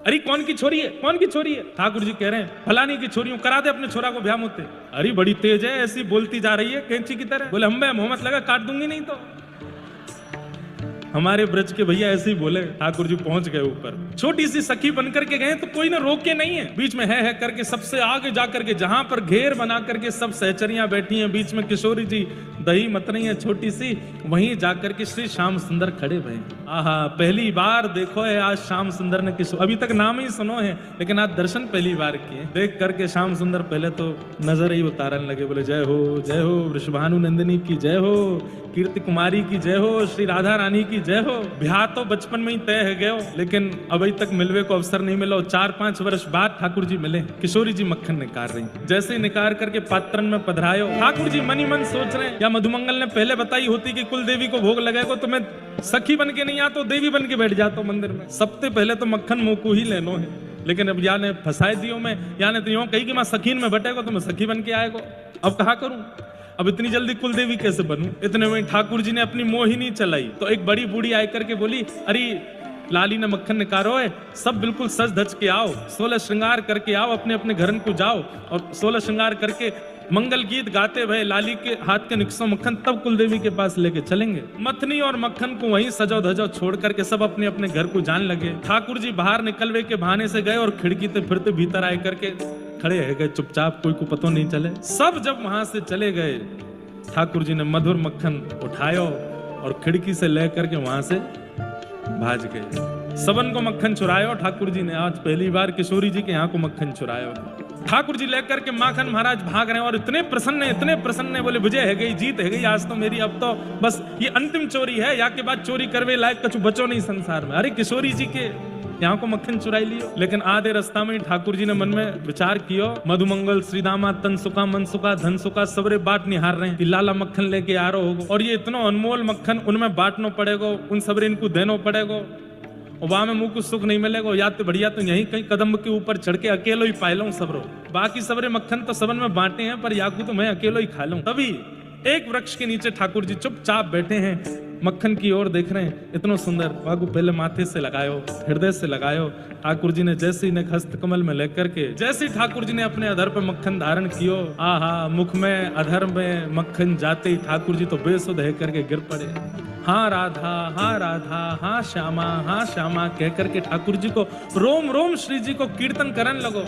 अरे कौन की छोरी है, कौन की छोरी है? ठाकुर जी कह रहे हैं फलानी की छोरी हूं, करा दे अपने छोरा को ब्याह मुझसे। अरे बड़ी तेज है, ऐसी बोलती जा रही है कैंची की तरह। बोले हम मोहम्मद लगा काट दूंगी नहीं तो। हमारे ब्रज के भैया ऐसे ही बोले। ठाकुर जी पहुंच गए ऊपर, छोटी सी सखी बन करके गए तो कोई ना रोके नहीं है। बीच में है करके सबसे आगे जाकर के जहां पर घेर बना करके सब सहचरियां बैठी हैं, बीच में किशोरी जी दही मत रही है छोटी सी, वहीं जाकर के श्री श्याम सुंदर खड़े भये। आहा, पहली बार देखो है आज श्याम सुंदर ने किशोर, अभी तक नाम ही सुनो है लेकिन आज दर्शन पहली बार किए। देख करके श्याम सुंदर पहले तो नजर ही उतारने लगे, बोले जय हो वृषभानु नंदिनी की जय हो, कीर्ति कुमारी की जय हो, श्री राधा रानी की जय हो। ब्याह तो बचपन में ही तय है गयो लेकिन अभी तक मिलवे को अवसर नहीं मिला। 4-5 वर्ष बाद ठाकुर जी मिले। किशोरी जी मक्खन निकाल रही, जैसे ही निकाल करके पात्रन में पधरायो, ठाकुर जी मन ही मन सोच रहे हैं या मधुमंगल ने पहले बताई होती कि कुल देवी को भोग लगेगा तो मैं सखी बन के नहीं आता, देवी बन के बैठ जाता मंदिर में। सबसे पहले तो मक्खन मुंह को ही लेनो है, लेकिन अब या ने फंसाए दियो में, या ने तो यूं कही कि मैं सखीन में बटेगा तो मैं सखी बन के आएगा। अब कहा करूं, अब इतनी जल्दी कुल देवी कैसे बनूं? इतने में ठाकुर जी ने अपनी मोहिनी चलाई तो एक बड़ी बूढ़ी आकर के बोली, अरे लाली ने मक्खन निकालो है, सब बिल्कुल सज धज के आओ, 16 श्रृंगार करके आओ, अपने अपने घरन को जाओ और 16 श्रृंगार करके मंगल गीत गाते भय लाली के हाथ के निकसो मक्खन तब कुल देवी के पास लेके चलेंगे। मथनी और मक्खन को वहीं सजो धजो छोड़ करके सब अपने अपने घर को जान लगे। ठाकुर जी बाहर निकलवे के बहाने से गए और खिड़की से फिरते भीतर आए करके खड़े रह गए चुपचाप, कोई को पतो नहीं चले। सब जब वहां से चले गए, ठाकुर जी ने मधुर मक्खन उठायो और खिड़की से ले करके वहां से भाज गए। सबन को मक्खन चुरायो ठाकुर जी ने, आज पहली बार किशोरी जी के यहाँ को मक्खन चुरायो। ठाकुर जी लेकर के माखन महाराज भाग रहे हैं और इतने प्रसन्न है, बोले विजय है गई, जीत है गई आज तो मेरी, अब तो बस ये अंतिम चोरी है, या के बाद चोरी करवे लायक कछु बचो नहीं संसार में। अरे किशोरी जी के यहाँ को मक्खन चुराई लियो। लेकिन आधे रास्ता में ठाकुर जी ने मन में विचार कियो, मधुमंगल श्रीदामा तन सुखा मन सुखा धन सुखा सबरे बाट निहार रहे हैं कि लाला मक्खन लेके आ रहा होगा और ये इतना अनमोल मक्खन उनमें बांटना पड़ेगा, उन सबरे इनको देना पड़ेगा और वहां में मुंह को सुख नहीं मिलेगा। या तो बढ़िया तो यहीं कहीं कदम के ऊपर चढ़ के अकेलो ही पाए लूं सबरो, बाकी सबरे मक्खन तो सबन में बांटे हैं पर याकू तो मैं अकेलो ही खा लूं। तभी एक वृक्ष के नीचे ठाकुर जी चुपचाप बैठे हैं, मक्खन की ओर देख रहे हैं, इतना सुंदर। बागु पहले माथे से लगायो, हृदय से लगायो। ठाकुर जी ने जैसे ही हस्त कमल में लेकर के, जैसे ही ठाकुर जी ने अपने अधर पे मक्खन धारण कियो, आहा, मुख में अधर में मक्खन जाते ही ठाकुर जी तो बेसुध है करके गिर पड़े। हाँ राधा, हाँ राधा, हाँ श्यामा, हाँ श्यामा कह करके ठाकुर जी को रोम रोम श्री जी को कीर्तन करन लगो।